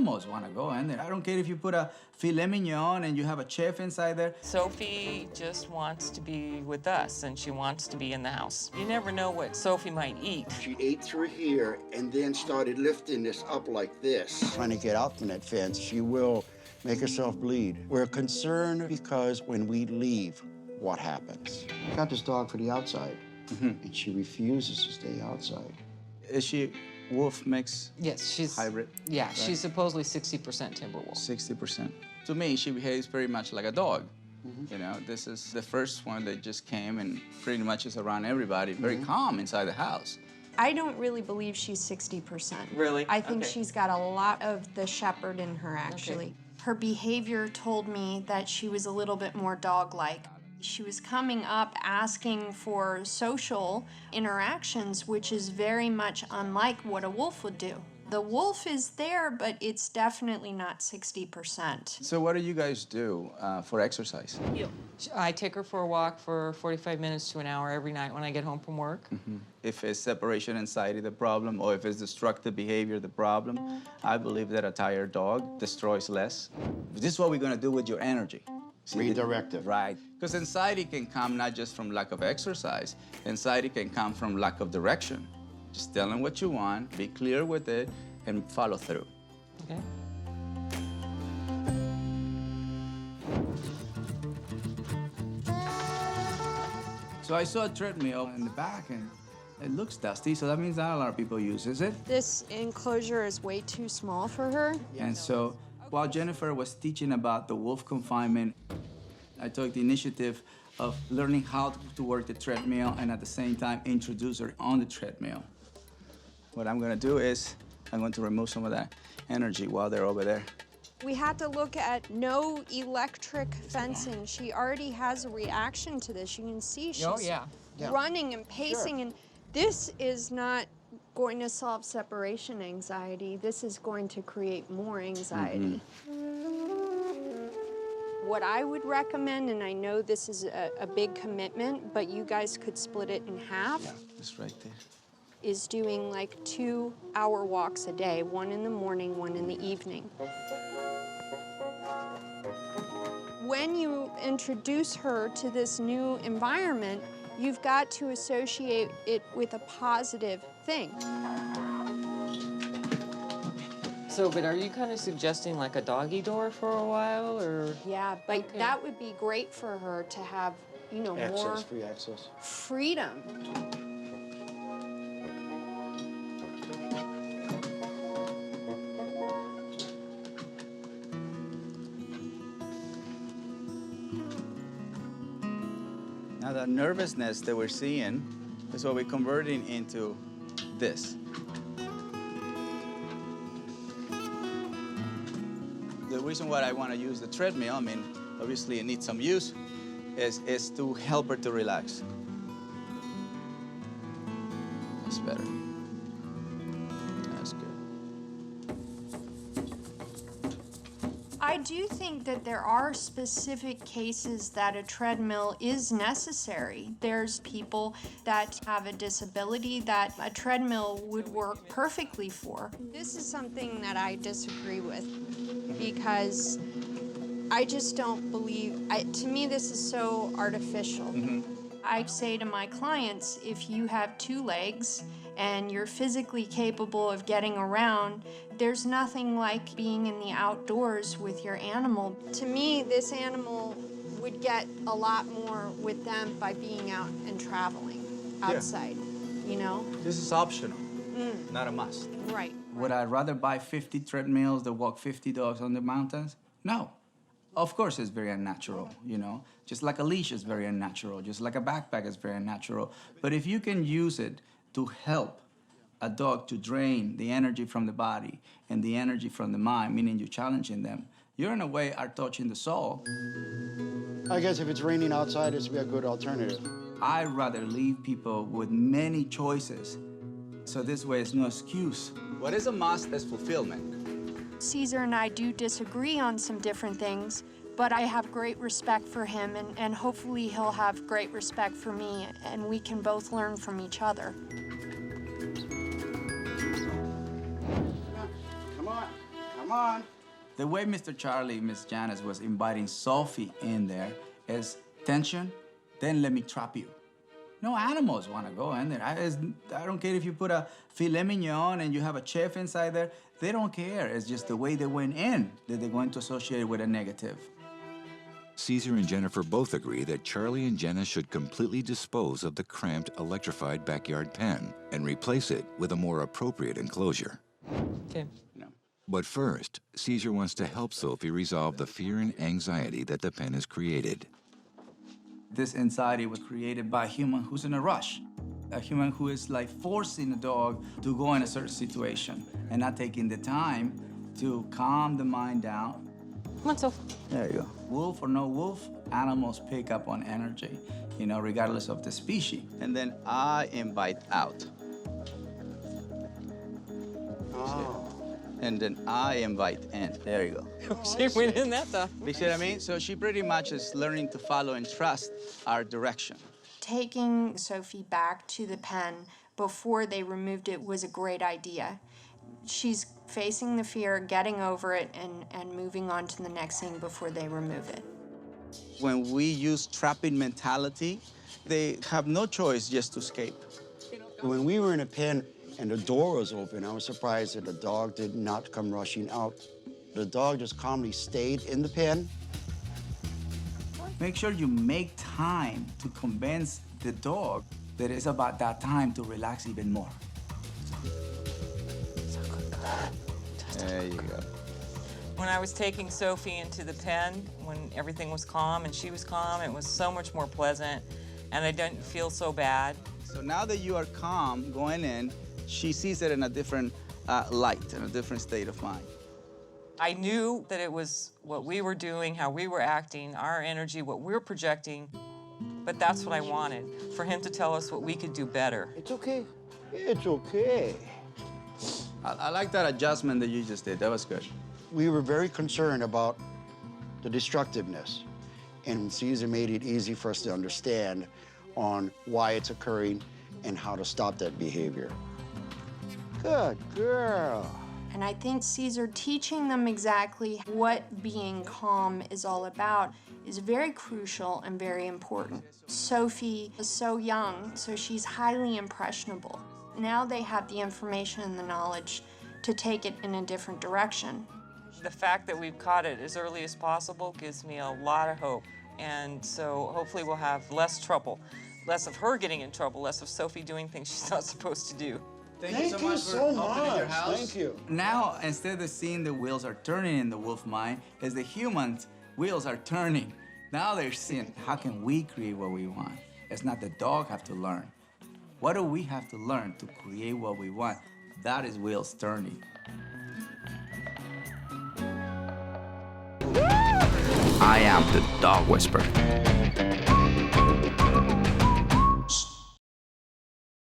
animals want to go in there. I don't care if you put a filet mignon and you have a chef inside there. Sophie just wants to be with us, and she wants to be in the house. You never know what Sophie might eat. She ate through here and then started lifting this up like this. Trying to get out from that fence, she will make herself bleed. We're concerned because when we leave, what happens? I got this dog for the outside, and she refuses to stay outside. Is she wolf mix? Yes, she's hybrid? Yeah, right? she's supposedly 60% Timberwolf. 60%. To me, she behaves very much like a dog. You know, this is the first one that just came and pretty much is around everybody, very calm inside the house. I don't really believe she's 60%. Really? I think she's got a lot of the Shepherd in her, actually. Okay. Her behavior told me that she was a little bit more dog-like. She was coming up asking for social interactions, which is very much unlike what a wolf would do. The wolf is there, but it's definitely not 60%. So what do you guys do for exercise? I take her for a walk for 45 minutes to an hour every night when I get home from work. If it's separation anxiety the problem, or if it's destructive behavior the problem, I believe that a tired dog destroys less. This is what we're gonna do with your energy. See, Redirective. Right. Because anxiety can come not just from lack of exercise. Anxiety can come from lack of direction. Just tell them what you want, be clear with it, and follow through. Okay. So I saw a treadmill in the back, and it looks dusty, so that means not a lot of people use it. This enclosure is way too small for her. And so while Jennifer was teaching about the wolf confinement, I took the initiative of learning how to work the treadmill and at the same time introduce her on the treadmill. What I'm gonna do is I'm going to remove some of that energy while they're over there. We had to look at no electric fencing. She already has a reaction to this. You can see she's running and pacing, and this is not going to solve separation anxiety. This is going to create more anxiety. What I would recommend, and I know this is a big commitment, but you guys could split it in half. Yeah, it's right there. Is doing like 2-hour walks a day, one in the morning, one in the evening. When you introduce her to this new environment, you've got to associate it with a positive thing. So, but are you kind of suggesting like a doggy door for a while, or? Yeah, but that would be great for her to have, you know, more Free access. freedom. Now the nervousness that we're seeing is what we're converting into this. The reason why I want to use the treadmill, I mean, obviously it needs some use, is to help her to relax. That's better. That's good. I do think that there are specific cases that a treadmill is necessary. There's people that have a disability that a treadmill would work perfectly for. This is something that I disagree with because I just don't believe, to me this is so artificial. I say to my clients, if you have 2 legs and you're physically capable of getting around, there's nothing like being in the outdoors with your animal. To me, this animal would get a lot more with them by being out and traveling outside, you know? This is optional, not a must. Right. Would I rather buy 50 treadmills that walk 50 dogs on the mountains? No. Of course it's very unnatural, you know? Just like a leash is very unnatural, just like a backpack is very unnatural. But if you can use it to help a dog to drain the energy from the body and the energy from the mind, meaning you're challenging them, you in a way are touching the soul. I guess if it's raining outside, this would be a good alternative. I'd rather leave people with many choices, so this way it's no excuse. What is a must is fulfillment. Cesar and I do disagree on some different things, but I have great respect for him, and hopefully he'll have great respect for me, and we can both learn from each other. Come on. Come on. The way Mr. Charlie, Miss Janice was inviting Sophie in there is tension, then let me trap you. No animals want to go in there. I don't care if you put a filet mignon and you have a chef inside there. They don't care. It's just the way they went in that they're going to associate it with a negative. Cesar and Jennifer both agree that Charlie and Jenna should completely dispose of the cramped, electrified backyard pen and replace it with a more appropriate enclosure. Okay. But first, Cesar wants to help Sophie resolve the fear and anxiety that the pen has created. This anxiety was created by a human who's in a rush. A human who is like forcing a dog to go in a certain situation and not taking the time to calm the mind down. Come on, Sophie. There you go. Wolf or no wolf, animals pick up on energy, regardless of the species. And then I invite out. Oh. And then I invite in. There you go. She went in that though. You see what I mean? So she pretty much is learning to follow and trust our direction. Taking Sophie back to the pen before they removed it was a great idea. She's facing the fear, getting over it, and moving on to the next thing before they remove it. When we use trapping mentality, they have no choice just to escape. When we were in a pen and the door was open, I was surprised that the dog did not come rushing out. The dog just calmly stayed in the pen. Make sure you make time to convince the dog that it's about that time to relax even more. There you go. When I was taking Sophie into the pen, when everything was calm and she was calm, it was so much more pleasant, and I didn't feel so bad. So now that you are calm going in, she sees it in a different light, in a different state of mind. I knew that it was what we were doing, how we were acting, our energy, what we're projecting, but that's what I wanted, for him to tell us what we could do better. It's okay. It's okay. I like that adjustment that you just did. That was good. We were very concerned about the destructiveness, and Cesar made it easy for us to understand on why it's occurring and how to stop that behavior. Good girl. And I think Cesar teaching them exactly what being calm is all about is very crucial and very important. Sophie is so young, so she's highly impressionable. Now they have the information and the knowledge to take it in a different direction. The fact that we've caught it as early as possible gives me a lot of hope. And so hopefully we'll have less trouble, less of her getting in trouble, less of Sophie doing things she's not supposed to do. Thank you so opening your much. house. Thank you. Now, instead of seeing the wheels are turning in the wolf mind, as the human's wheels are turning. Now they're seeing, how can we create what we want? It's not the dog have to learn. What do we have to learn to create what we want? That is wheels turning. I am the dog whisperer.